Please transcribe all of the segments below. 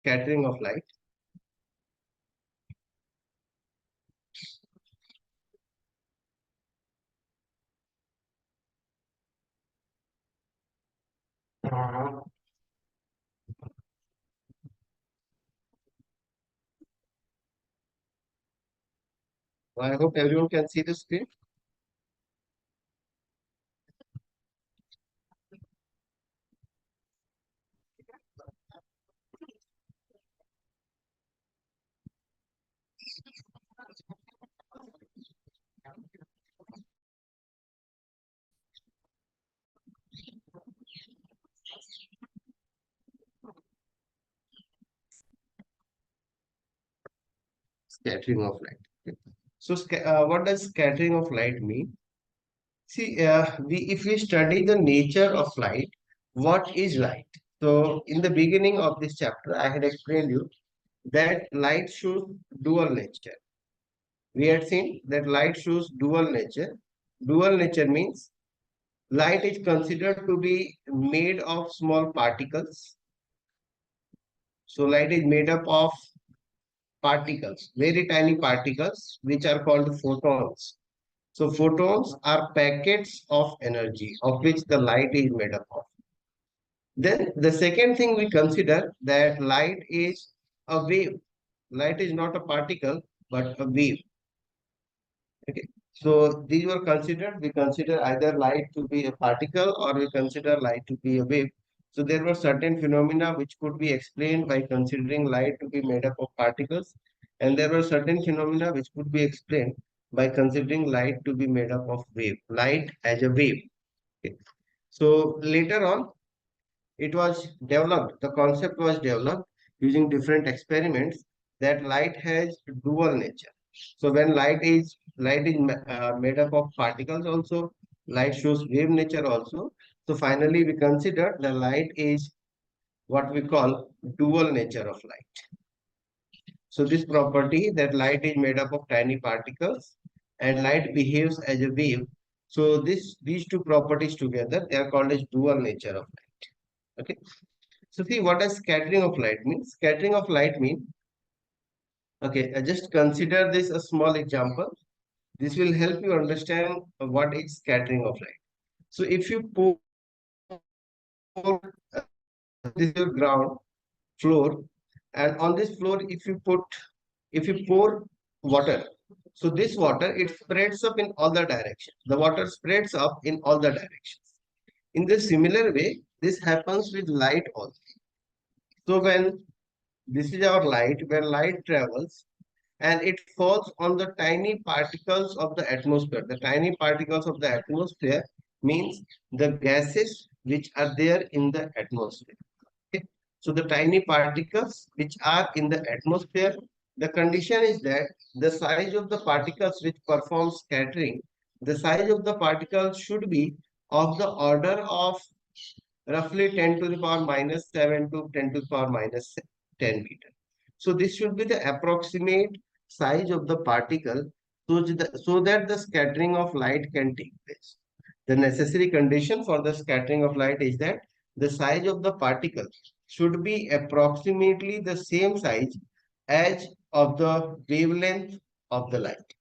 scattering of light. I hope everyone can see the screen. Scattering of light. Okay. So, what does scattering of light mean? See, if we study the nature of light, what is light? So, in the beginning of this chapter, I had explained you that light shows dual nature. We had seen that light shows dual nature. Dual nature means light is considered to be made of small particles. So, light is made up of particles, very tiny particles, which are called photons. So photons are packets of energy of which the light is made up of. Then the second thing we consider that light is a wave. Light is not a particle, but a wave. Okay. So these were considered. We consider either light to be a particle or we consider light to be a wave. So there were certain phenomena which could be explained by considering light to be made up of particles, and there were certain phenomena which could be explained by considering light to be made up of wave. Light as a wave. Okay. So later on, it was developed. The concept was developed using different experiments that light has dual nature. So when light is made up of particles also, light shows wave nature also. So finally, we consider the light is what we call dual nature of light. So this property that light is made up of tiny particles and light behaves as a wave. So these two properties together, they are called as dual nature of light. Okay. So see what does scattering of light mean? Scattering of light mean, okay, just consider this a small example. This will help you understand what is scattering of light. So if you pour this is your ground floor, and on this floor, if you pour water, so this water it spreads up in all the directions. The water spreads up in all the directions. In the similar way, this happens with light also. So when this is our light, when light travels and it falls on the tiny particles of the atmosphere. The tiny particles of the atmosphere means the gases which are there in the atmosphere. Okay. So the tiny particles which are in the atmosphere, the condition is that the size of the particles which perform scattering, the size of the particles should be of the order of roughly 10 to the power minus 7 to 10 to the power minus 10 meter. So this should be the approximate size of the particle so that the scattering of light can take place. The necessary condition for the scattering of light is that the size of the particle should be approximately the same size as of the wavelength of the light.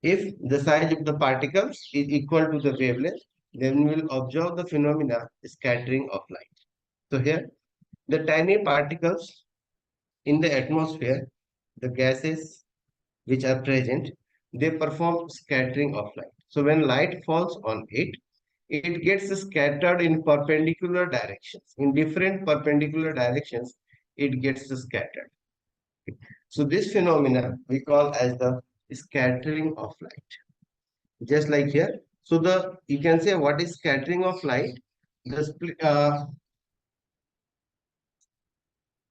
If the size of the particles is equal to the wavelength, then we will observe the phenomena scattering of light. So here, the tiny particles in the atmosphere, the gases which are present, they perform scattering of light. So when light falls on it, it gets scattered in perpendicular directions. In different perpendicular directions, it gets scattered. So this phenomena we call as the scattering of light. Just like here. So the you can say what is scattering of light? The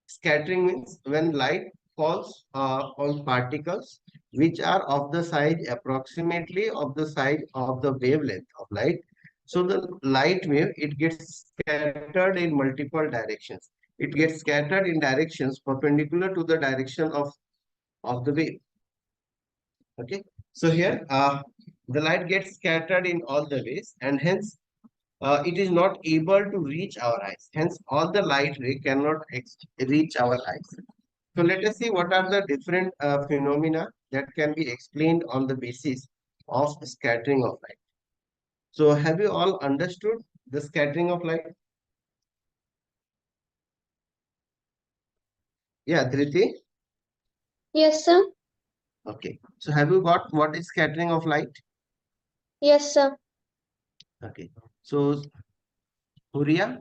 scattering means when light falls on particles which are of the size approximately of the size of the wavelength of light. So the light wave it gets scattered in multiple directions. It gets scattered in directions perpendicular to the direction of the wave. Okay. So here the light gets scattered in all the ways and hence it is not able to reach our eyes. Hence, all the light ray cannot reach our eyes. So let us see what are the different phenomena that can be explained on the basis of scattering of light. So have you all understood the scattering of light? Yeah, Dhriti? Yes, sir. Okay. So have you got what is scattering of light? Yes, sir. Okay. So Huria,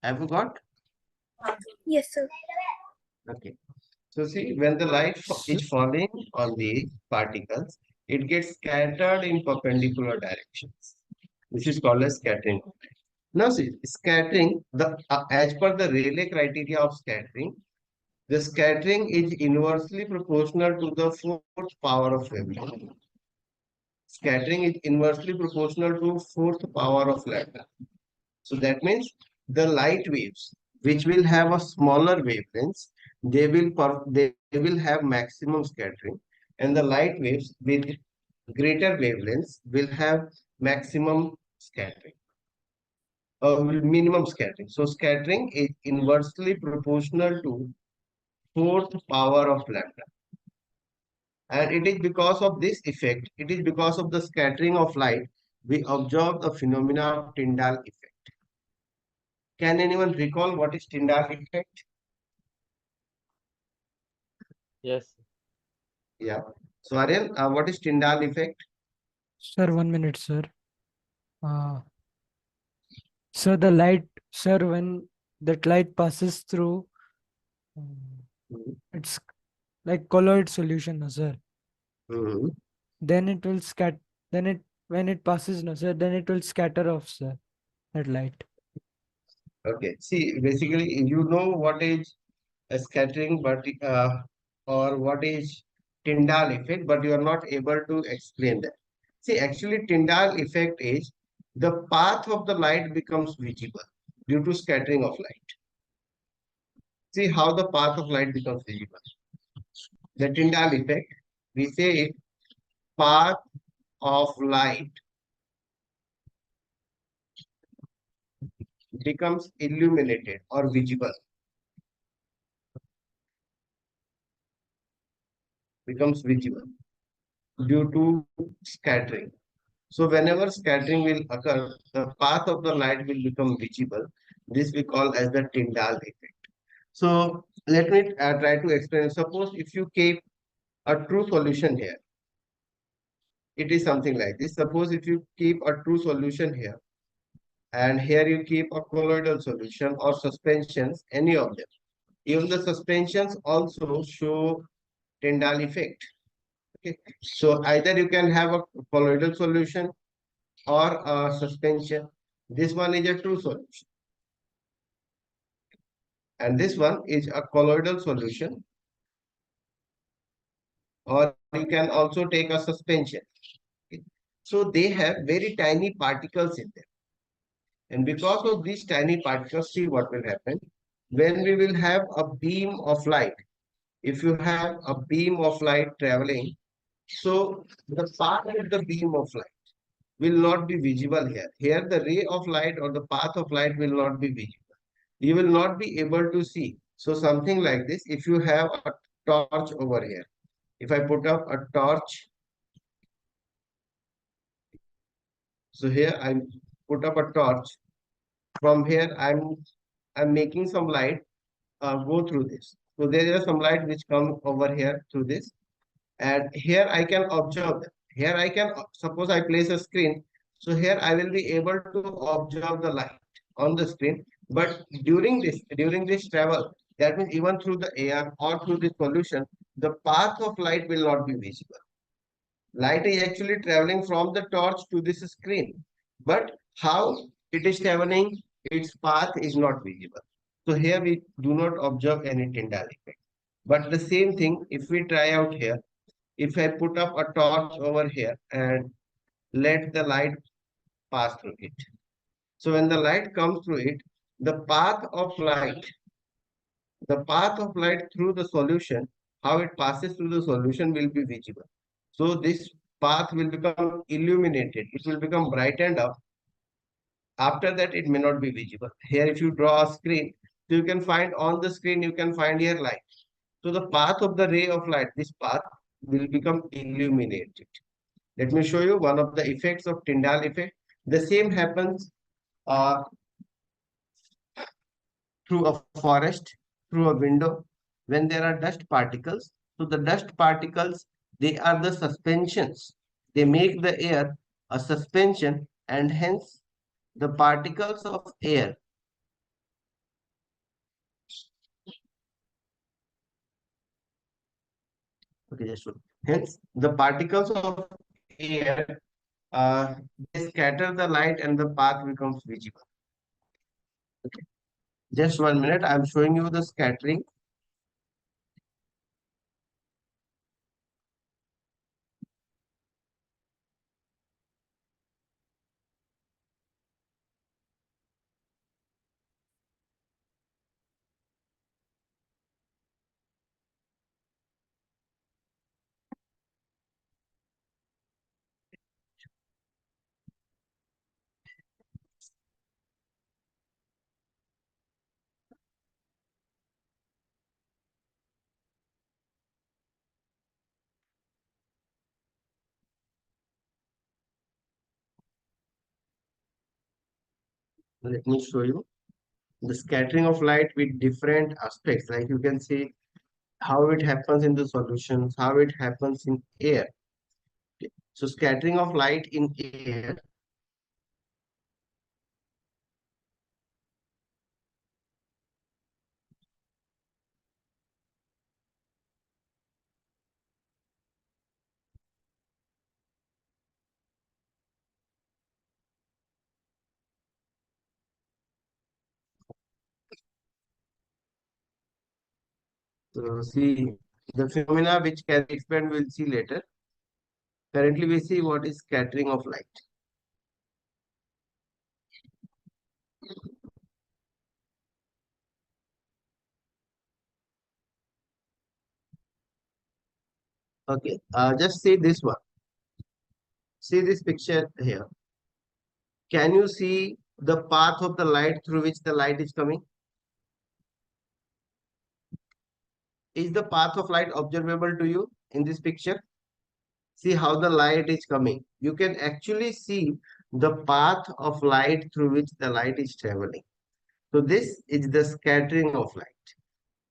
have you got? Yes, sir. Okay. So see, when the light S- is falling on the particles, it gets scattered in perpendicular directions. This is called as scattering. Now see, scattering, as per the Rayleigh criteria of scattering, the scattering is inversely proportional to the fourth power of wavelength. Scattering is inversely proportional to fourth power of lambda. So that means the light waves, which will have a smaller wavelengths, they will have maximum scattering, and the light waves with greater wavelengths will have maximum scattering, minimum scattering. So scattering is inversely proportional to fourth power of lambda. And it is because of this effect, it is because of the scattering of light, we observe the phenomena of Tyndall effect. Can anyone recall what is Tyndall effect? Yes. Yeah. So Aryan, what is Tyndall effect? Sir, 1 minute, sir. Uh, sir, the light, sir, when that light passes through, um, Mhm. it's like colloid solution, no, sir. Mhm. Then it will scat. Then it when it passes, no, sir. Then it will scatter off, sir. That light. Okay. See, basically, you know what is a scattering, but or what is Tyndall effect, but you are not able to explain that. See, actually, Tyndall effect is the path of the light becomes visible due to scattering of light. See how the path of light becomes visible. The Tyndall effect, we say it, path of light becomes illuminated or visible, becomes visible due to scattering. So whenever scattering will occur, the path of the light will become visible. This we call as the Tyndall effect. So let me try to explain. Suppose if you keep a true solution here, it is something like this. Suppose if you keep a true solution here, and here you keep a colloidal solution or suspensions, any of them. Even the suspensions also show Tyndall effect. Okay. So either you can have a colloidal solution or a suspension. This one is a true solution. And this one is a colloidal solution, or you can also take a suspension. Okay. So they have very tiny particles in them. And because of these tiny particles, see what will happen. When we will have a beam of light, if you have a beam of light traveling, so the path of the beam of light will not be visible here. Here, the ray of light or the path of light will not be visible. You will not be able to see. So something like this, if you have a torch over here, if I put up a torch, so here I put up a torch. From here, I'm making some light go through this. So there is some light which come over here through this, and here I can observe them. Here I can suppose I place a screen. So here I will be able to observe the light on the screen. But during this travel, that means even through the air or through the solution, the path of light will not be visible. Light is actually traveling from the torch to this screen. But how it is traveling, its path is not visible. So here we do not observe any Tyndall effect. But the same thing, if we try out here, if I put up a torch over here and let the light pass through it. So when the light comes through it, the path of light, the path of light through the solution, how it passes through the solution will be visible. So this path will become illuminated. It will become brightened up After that, it may not be visible. Here, if you draw a screen, so you can find on the screen, you can find here light. So the path of the ray of light, this path will become illuminated. Let me show you one of the effects of Tyndall effect. The same happens uh, through a forest, through a window, when there are dust particles. So the dust particles, they are the suspensions. They make the air a suspension, and hence the particles of air. Okay, just one. Hence the particles of air, they scatter the light and the path becomes visible. Okay. Just 1 minute. I'm showing you the scattering. Let me show you the scattering of light with different aspects. Like you can see how it happens in the solutions, how it happens in air. Okay. So scattering of light in air. So see the phenomena which can be explained, we'll see later. Currently, we see what is scattering of light. Okay, just see this one. See this picture here. Can you see the path of the light through which the light is coming? Is the path of light observable to you in this picture? See how the light is coming. You can actually see the path of light through which the light is traveling. So this is the scattering of light.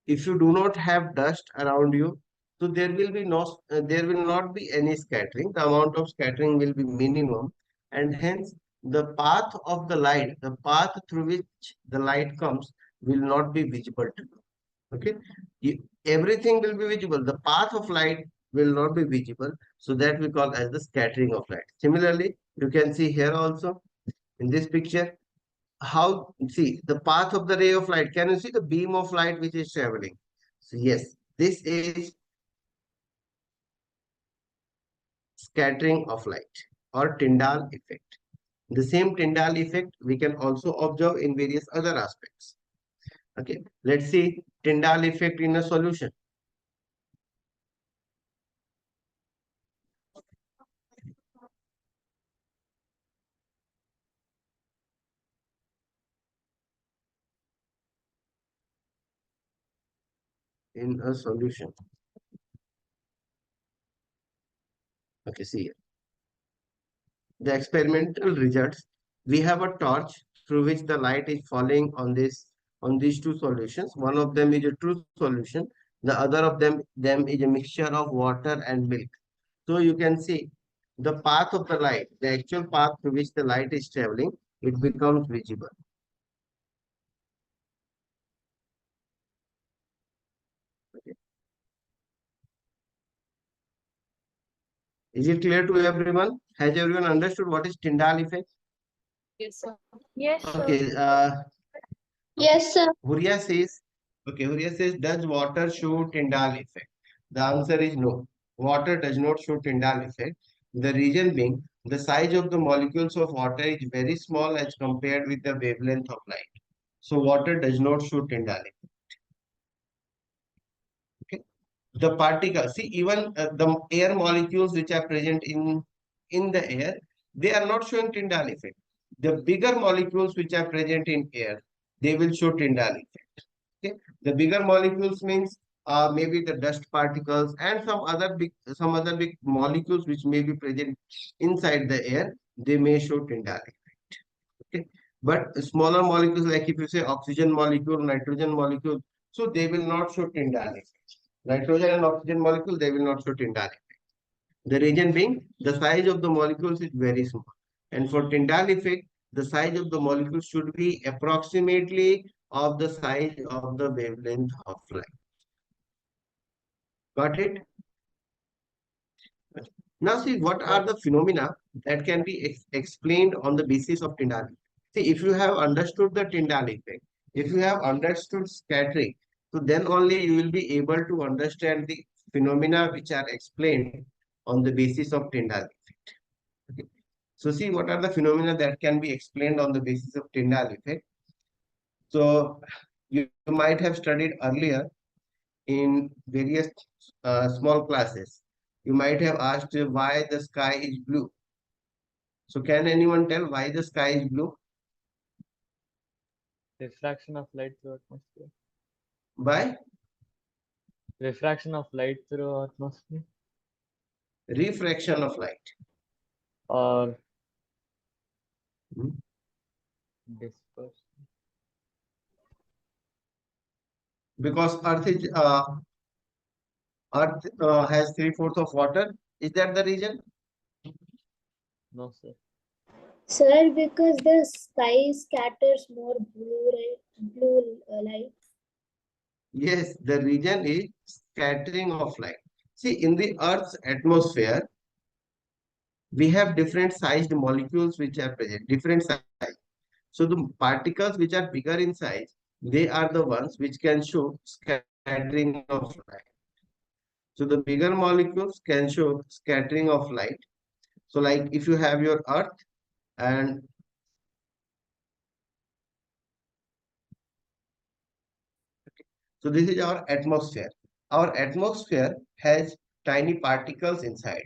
If you do not have dust around you, so there will not be any scattering. The amount of scattering will be minimum, and hence the path of the light, the path through which the light comes, will not be visible to you. Okay, everything will be visible. The path of light will not be visible, so that we call as the scattering of light. Similarly, you can see here also in this picture how, see the path of the ray of light. Can you see the beam of light which is traveling? So yes, this is scattering of light or Tyndall effect. The same Tyndall effect we can also observe in various other aspects. Okay, let's see Tyndall effect in a solution. In a solution. Okay, see here. The experimental results. We have a torch through which the light is falling on these two solutions. One of them is a true solution. The other of them is a mixture of water and milk. So you can see the path of the light, the actual path through which the light is traveling, it becomes visible. Okay. Is it clear to everyone? Has everyone understood what is Tyndall effect? Yes, sir. Yes, sir. Okay. Yes, sir. Huria says, okay, Huria says, does water show Tyndall effect? The answer is no. Water does not show Tyndall effect. The reason being, the size of the molecules of water is very small as compared with the wavelength of light. So water does not show Tyndall effect. Okay. The particles, see, even the air molecules which are present in the air, they are not showing Tyndall effect. The bigger molecules which are present in air, they will show Tyndall effect. Okay, the bigger molecules means maybe the dust particles and some other big molecules which may be present inside the air. They may show Tyndall effect. Okay, but smaller molecules like if you say oxygen molecule, nitrogen molecule, so they will not show Tyndall effect. Nitrogen and oxygen molecule, they will not show Tyndall effect. The reason being the size of the molecules is very small. And for Tyndall effect, the size of the molecule should be approximately of the size of the wavelength of light. Got it? Now see what are the phenomena that can be explained on the basis of Tyndall effect. See, if you have understood the Tyndall effect, if you have understood scattering, so then only you will be able to understand the phenomena which are explained on the basis of Tyndall effect. Okay. So see what are the phenomena that can be explained on the basis of Tyndall effect. So you might have studied earlier in various small classes. You might have asked why the sky is blue. So can anyone tell why the sky is blue? Refraction of light through atmosphere. By Refraction of light through atmosphere. refraction of light. Or Hmm. dispersion. Because Earth has 3/4 of water. Is that the reason? No, sir. Sir, because the sky scatters more blue light. Yes, the reason is scattering of light. See, in the Earth's atmosphere, we have different sized molecules which are present, different size. So the particles which are bigger in size, they are the ones which can show scattering of light. So the bigger molecules can show scattering of light. So like if you have your Earth and so this is our atmosphere. Our atmosphere has tiny particles inside.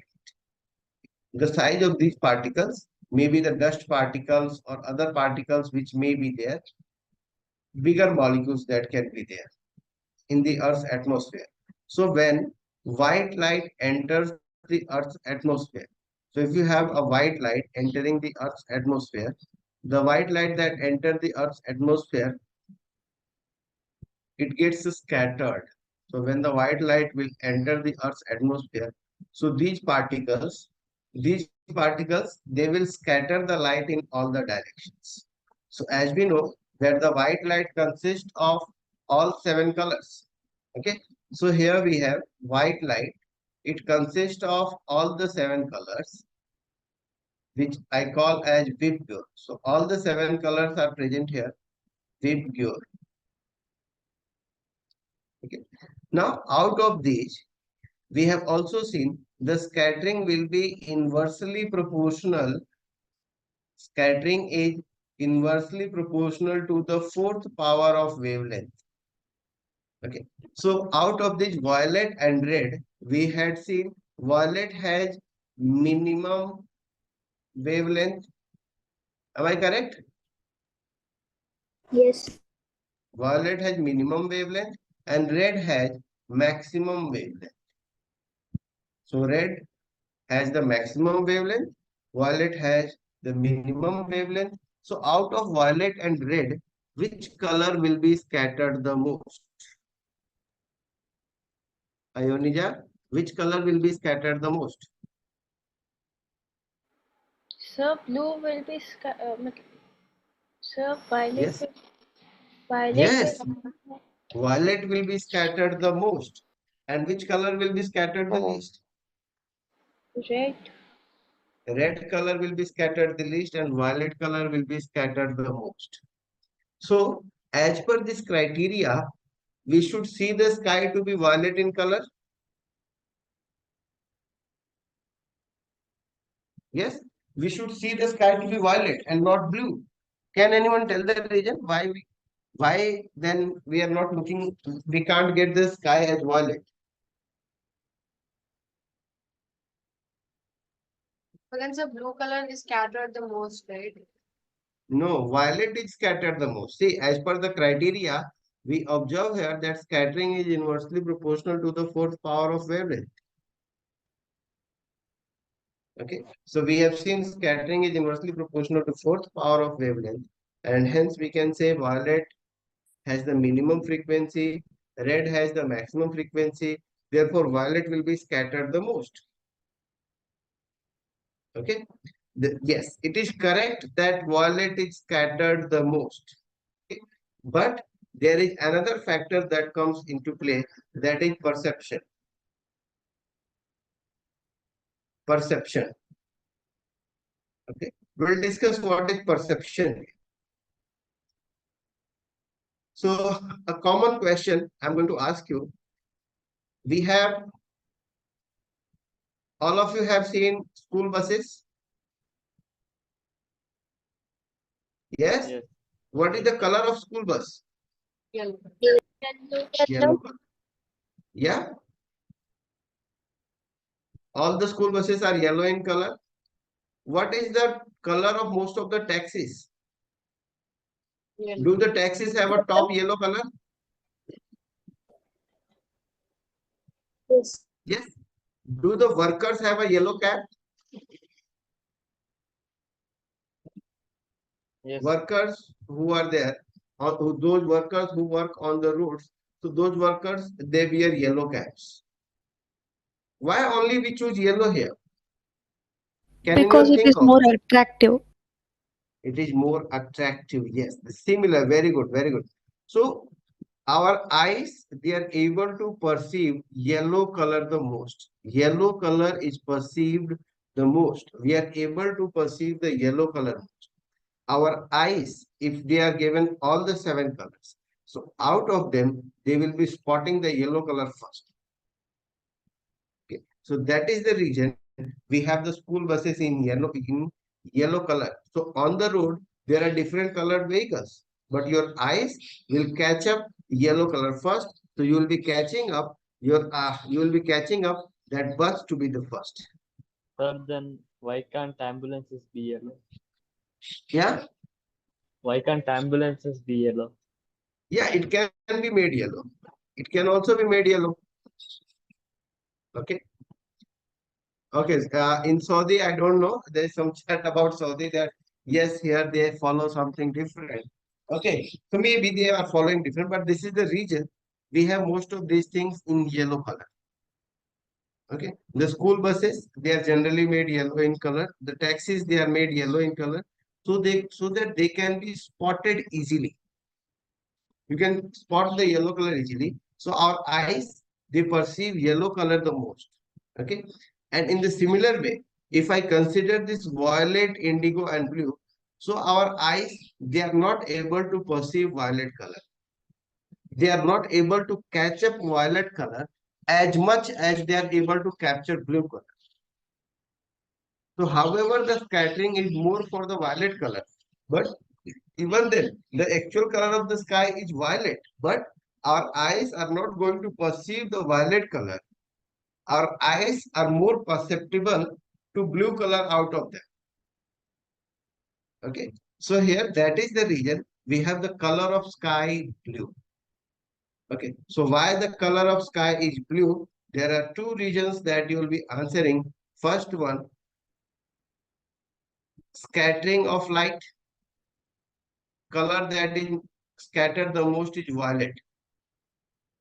The size of these particles, maybe the dust particles or other particles which may be there, bigger molecules that can be there in the Earth's atmosphere. So when white light enters the Earth's atmosphere, so if you have a white light entering the Earth's atmosphere, the white light that enters the Earth's atmosphere, it gets scattered. So when the white light will enter the Earth's atmosphere, so these particles, they will scatter the light in all the directions. So as we know that the white light consists of all 7 colors. Okay. So here we have white light. It consists of all the 7 colors, which I call as Vibgyor. So all the 7 colors are present here. Vibgyor. Okay. Now out of these, we have also seen the scattering will be inversely proportional. Scattering is inversely proportional to the fourth power of wavelength. Okay. So out of this violet and red, we had seen violet has minimum wavelength. Am I correct? Yes. Violet has minimum wavelength and red has maximum wavelength. So red has the maximum wavelength, violet has the minimum wavelength. So out of violet and red, which color will be scattered the most? Ionija, which color will be scattered the most? Sir, blue will be sir, Yes, violet yes, will violet will be scattered the most. And which color will be scattered the least? red. Red color will be scattered the least and violet color will be scattered the most. So, as per this criteria, we should see the sky to be violet in color. Yes, we should see the sky to be violet and not blue. Can anyone tell the reason why then we are not looking, we can't get the sky as violet? But then the blue color is scattered the most, right? No, violet is scattered the most. See, as per the criteria, we observe here that scattering is inversely proportional to the fourth power of wavelength. Okay, so we have seen scattering is inversely proportional to fourth power of wavelength, and hence we can say violet has the minimum frequency, red has the maximum frequency, therefore violet will be scattered the most. Okay, yes, it is correct that violet is scattered the most. Okay? But there is another factor that comes into play, that is perception. Perception. Okay, we'll discuss what is perception. So, a common question I'm going to ask you. We have, all of you have seen school buses? Yes? Yes. What is the color of school bus? Yellow. Yellow color. Yeah? All the school buses are yellow in color. What is the color of most of the taxis? Do the taxis have a top yellow color? Yes. Yes. Do the workers have a yellow cap? Yes. Workers who are there, or those workers who work on the roads, so those workers, they wear yellow caps. Why only we choose yellow here? Can Because anyone it think is of? more attractive. It is more attractive. Yes, similar. Very good. Very good. So our eyes, they are able to perceive yellow color the most. Yellow color is perceived the most. We are able to perceive the yellow color. Our eyes, if they are given all the seven colors, so out of them, they will be spotting the yellow color first. Okay. So that is the reason we have the school buses in yellow color. So on the road, there are different colored vehicles, but your eyes will catch up yellow color first. So you will be catching up that bus to be the first. Sir, then why can't ambulances be yellow? Yeah, Why can't ambulances be yellow? yeah, it can be made yellow. It can also be made yellow. Okay. Okay, in Saudi, I don't know. There's some chat about Saudi that yes, here they follow something different. Okay, so maybe they are following different, but this is the region. We have most of these things in yellow color. Okay, the school buses, they are generally made yellow in color. The taxis, they are made yellow in color, so that they can be spotted easily. You can spot the yellow color easily. So our eyes, they perceive yellow color the most. Okay. And in the similar way, if I consider this violet, indigo, and blue, so our eyes, they are not able to perceive violet color. They are not able to catch up violet color as much as they are able to capture blue color. So, however, the scattering is more for the violet color, but even then, the actual color of the sky is violet, but our eyes are not going to perceive the violet color. Our eyes are more perceptible to blue color out of them. Okay. So here, that is the reason we have the color of sky blue. Okay. So why the color of sky is blue? There are two reasons that you will be answering. First one, scattering of light. Color that is scattered the most is violet.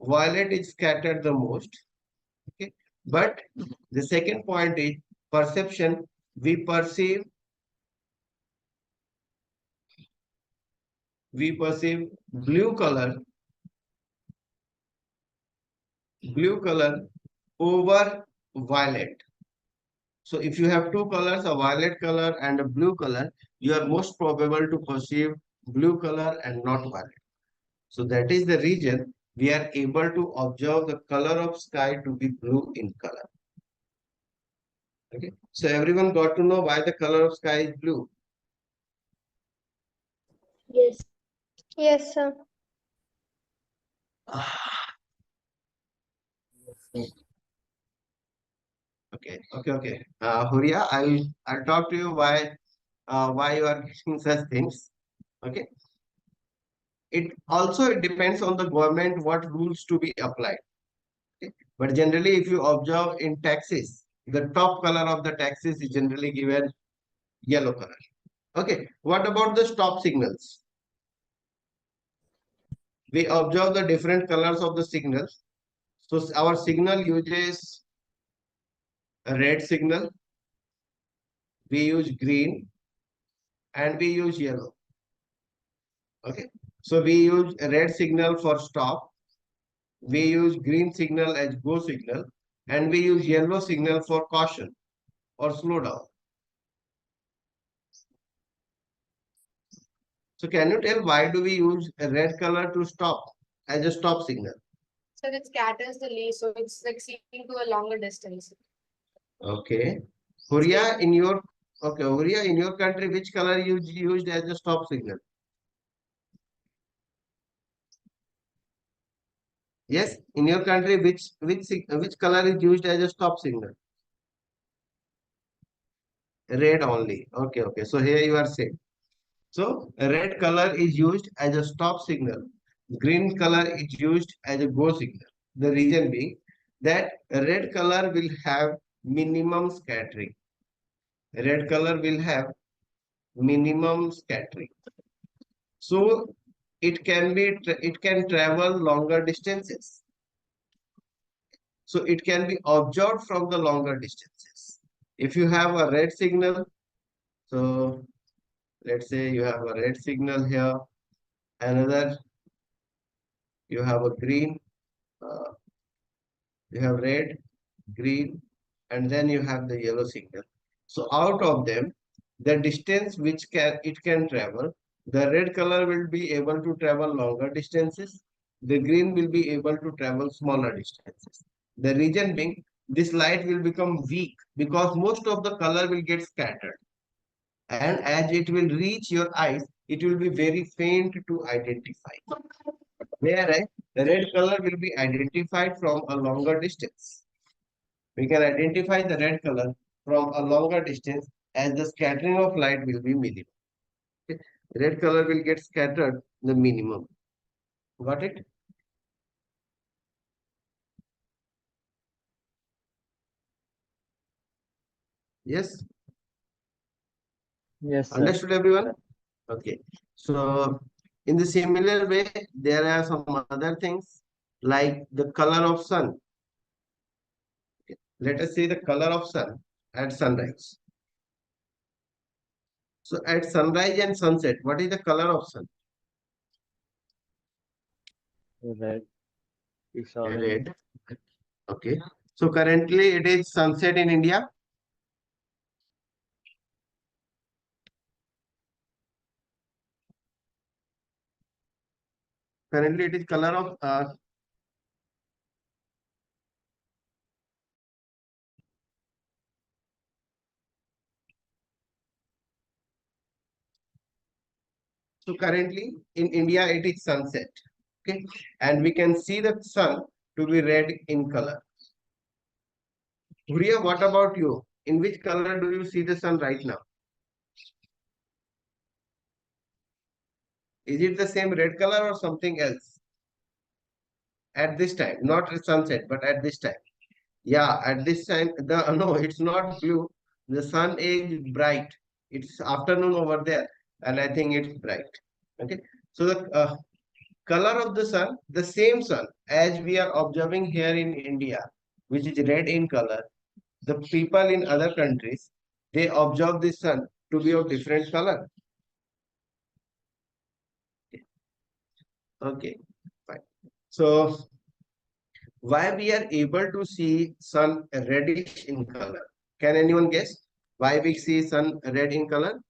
Violet is scattered the most. Okay. But the second point is perception. We perceive blue color over violet. So if you have two colors, a violet color and a blue color, you are most probable to perceive blue color and not violet. So that is the reason we are able to observe the color of sky to be blue in color. Okay. So everyone got to know why the color of sky is blue. Yes. Yes, sir. Okay. Huria, I'll talk to you why you are getting such things. Okay. It depends on the government what rules to be applied. Okay. But generally, if you observe in taxis, the top color of the taxis is generally given yellow color. Okay. What about the stop signals? We observe the different colors of the signals. So our signal uses a red signal, we use green, and we use yellow. Okay. So we use a red signal for stop, we use green signal as go signal, and we use yellow signal for caution or slow down. So can you tell why do we use a red color to stop as a stop signal? So it scatters the ray, so it's like seeing to a longer distance. Okay. Huria, in your country, which color you used as a stop signal? Yes, in your country, which color is used as a stop signal? Red only. Okay, okay. So here you are saying. So red color is used as a stop signal. Green color is used as a go signal. The reason being that red color will have minimum scattering. Red color will have minimum scattering. So it can travel longer distances. So it can be observed from the longer distances. If you have a red signal, so let's say you have a red signal here, another you have a green, uh, you have red, green, and then you have the yellow signal. So out of them, the distance which it can travel, the red color will be able to travel longer distances, the green will be able to travel smaller distances. The reason being, this light will become weak because most of the color will get scattered. And as it will reach your eyes, it will be very faint to identify. Whereas the red color will be identified from a longer distance. We can identify the red color from a longer distance as the scattering of light will be minimum. Okay. Red color will get scattered the minimum. Got it? Yes. Yes, sir. Understood everyone? Okay. So in the similar way, there are some other things like the color of sun. Okay. Let us say the color of sun at sunrise. So at sunrise and sunset, what is the color of sun? Red is orange. Red. Okay. So currently it is sunset in India. Currently it is color of so currently in India it is sunset. Okay. And we can see the sun to be red in color. Huria, what about you? In which color do you see the sun right now? Is it the same red color or something else? At this time, not at sunset, but at this time. Yeah, at this time, the no, it's not blue. The sun is bright. It's afternoon over there, and I think it's bright. Okay, so the color of the sun, the same sun as we are observing here in India, which is red in color, the people in other countries, they observe the sun to be of different color. Okay, fine. So why we are able to see sun reddish in color? Can anyone guess why we see sun red in color?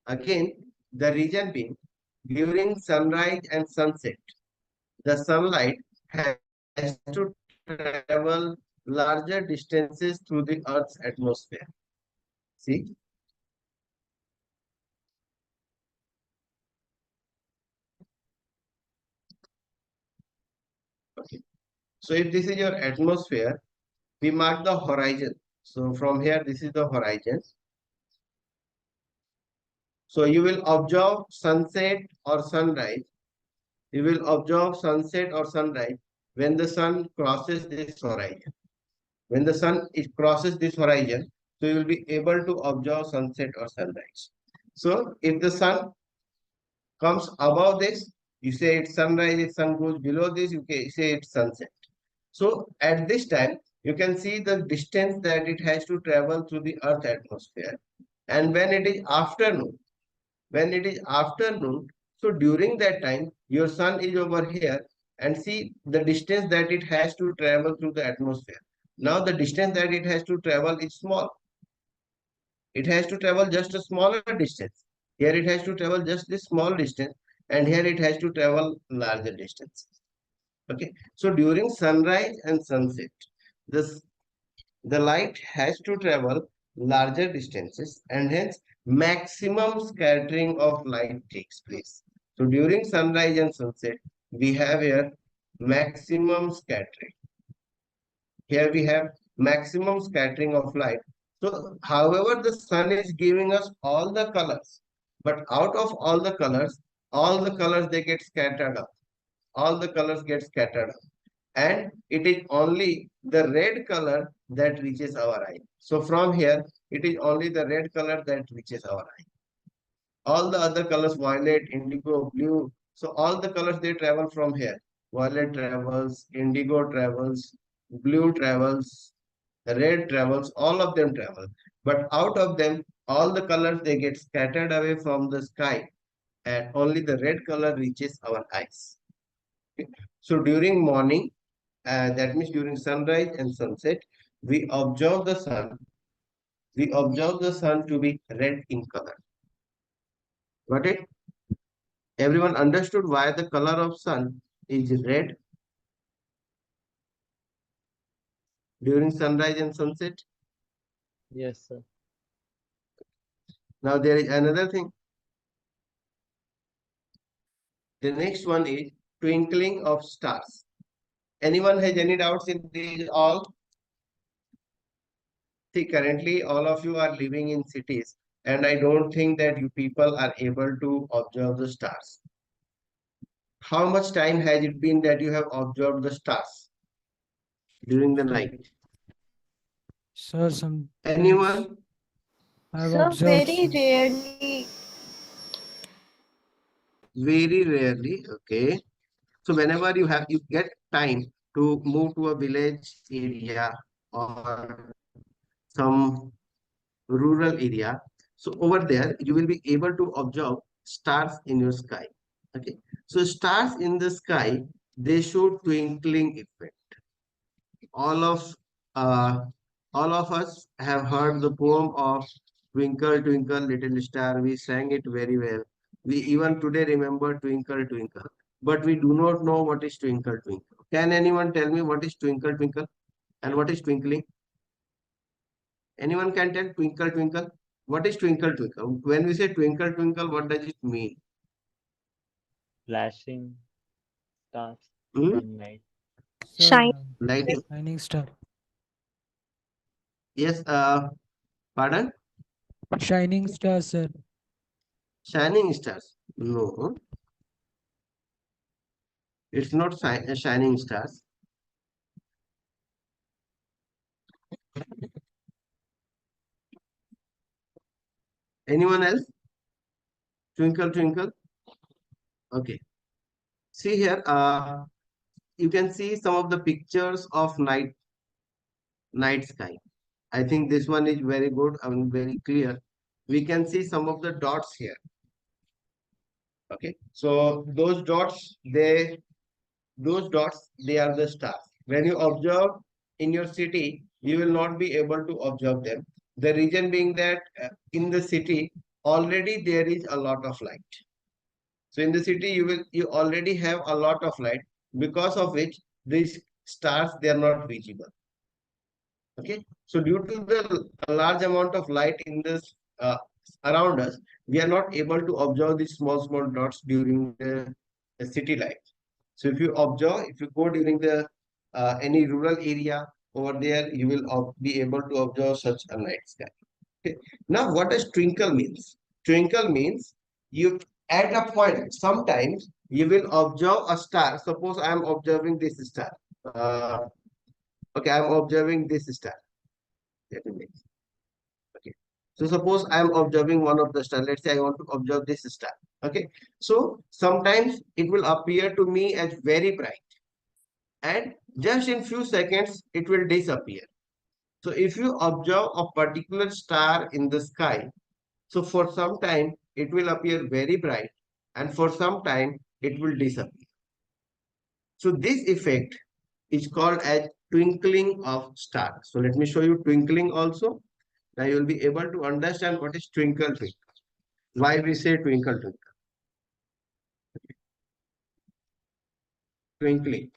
Again, the reason being during sunrise and sunset, the sunlight has to travel larger distances through the Earth's atmosphere. See? Okay. So if this is your atmosphere, we mark the horizon. So from here, this is the horizon. So you will observe sunset or sunrise. You will observe sunset or sunrise when the sun crosses this horizon. When the sun crosses this horizon, so you will be able to observe sunset or sunrise. So if the sun comes above this, you say it's sunrise. If sun goes below this, you can say it's sunset. So at this time, you can see the distance that it has to travel through the Earth atmosphere. And when it is afternoon, so during that time, your sun is over here, and see the distance that it has to travel through the atmosphere. Now the distance that it has to travel is small. It has to travel just a smaller distance. Here it has to travel just this small distance, and here it has to travel larger distance. Okay. So during sunrise and sunset, this the light has to travel larger distances, and hence maximum scattering of light takes place. So during sunrise and sunset, we have here maximum scattering. Here we have maximum scattering of light. So, however, the sun is giving us all the colors, but out of all the colors they get scattered up. All the colors get scattered up, and it is only the red color that reaches our eye. So from here, it is only the red color that reaches our eye. All the other colors, violet, indigo, blue, so all the colors they travel from here. Violet travels, indigo travels, blue travels, red travels, all of them travel. But out of them, all the colors they get scattered away from the sky, and only the red color reaches our eyes. Okay. So during morning, that means during sunrise and sunset, we observe the sun. We observe the sun to be red in color. Got it? Everyone understood why the color of sun is red during sunrise and sunset? Yes, sir. Now there is another thing. The next one is twinkling of stars. Anyone has any doubts in these all? See, currently all of you are living in cities, and I don't think that you people are able to observe the stars. How much time has it been that you have observed the stars during the night? Sir, sometimes Anyone? I've So observed very rarely. Very rarely. Okay. So whenever you get time to move to a village area or some rural area, so over there you will be able to observe stars in your sky. Okay. So stars in the sky, they show twinkling effect. all of uh, all of us have heard the poem of Twinkle Twinkle Little Star. We sang it very well. We even today remember Twinkle Twinkle, but we do not know what is Twinkle Twinkle. Can anyone tell me what is Twinkle Twinkle and what is twinkling? Anyone can tell Twinkle Twinkle? What is Twinkle Twinkle? When we say Twinkle Twinkle, what does it mean? Flashing stars Hmm? in night. sir, Shine. Lighting? shining star. Yes. Pardon? Shining star, sir. Shining stars? No, it's not shining stars. Anyone else? Twinkle Twinkle? Okay. See here, you can see some of the pictures of night sky. I think this one is very good and very clear. We can see some of the dots here. Okay. So those dots, they are the stars. When you observe in your city, you will not be able to observe them. The reason being that in the city, already there is a lot of light. So in the city, you already have a lot of light, because of which these stars, they are not visible. Okay. So due to the large amount of light in this around us, we are not able to observe these small dots during the city life. So if you go during the any rural area over there, you will be able to observe such a night sky. Okay. Now, what does twinkle means? twinkle means you at a point, sometimes you will observe a star. Suppose I am observing this star. Okay, I am observing this star. Let me make. Okay. So suppose I am observing one of the star. Let's say I want to observe this star. Okay. So sometimes it will appear to me as very bright, and just in few seconds it will disappear. So if you observe a particular star in the sky, so for some time it will appear very bright, and for some time it will disappear. So this effect is called as twinkling of stars. So let me show you twinkling also. Now you will be able to understand what is twinkle twinkle. Why we say twinkle twinkle. Twinkling.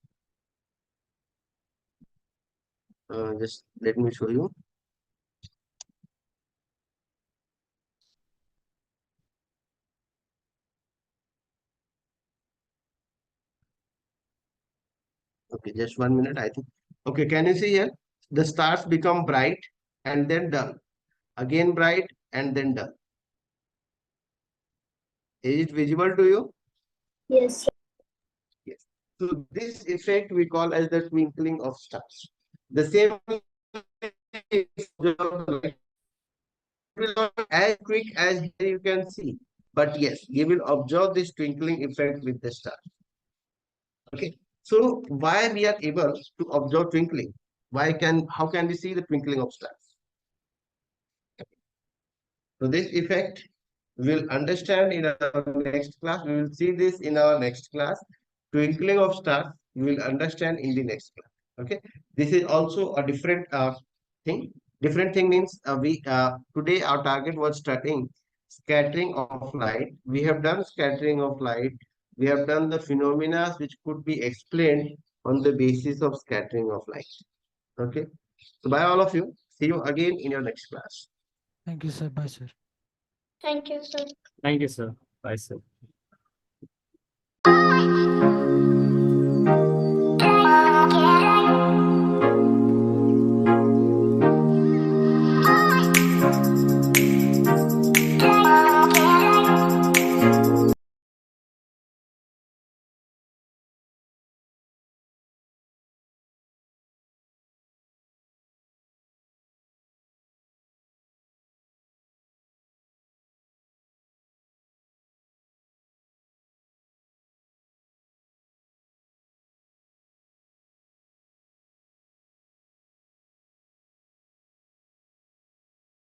Just let me show you. Okay, just 1 minute, I think. Okay, can you see here? The stars become bright and then dull. Again bright and then dull. Is it visible to you? Yes, sir. Yes. So this effect we call as the twinkling of stars. The same will not be as quick as you can see, but yes, you will observe this twinkling effect with the star. Okay. So why we are able to observe twinkling? How can we see the twinkling of stars? So this effect we'll understand in our next class. We will see this in our next class. Twinkling of stars, we will understand in the next class. Okay. This is also a different thing. Different thing means we today our target was studying scattering of light. We have done scattering of light. We have done the phenomena which could be explained on the basis of scattering of light. Okay. So bye all of you. See you again in your next class. Thank you, sir. Bye, sir. Thank you, sir. Thank you, sir. Bye, sir.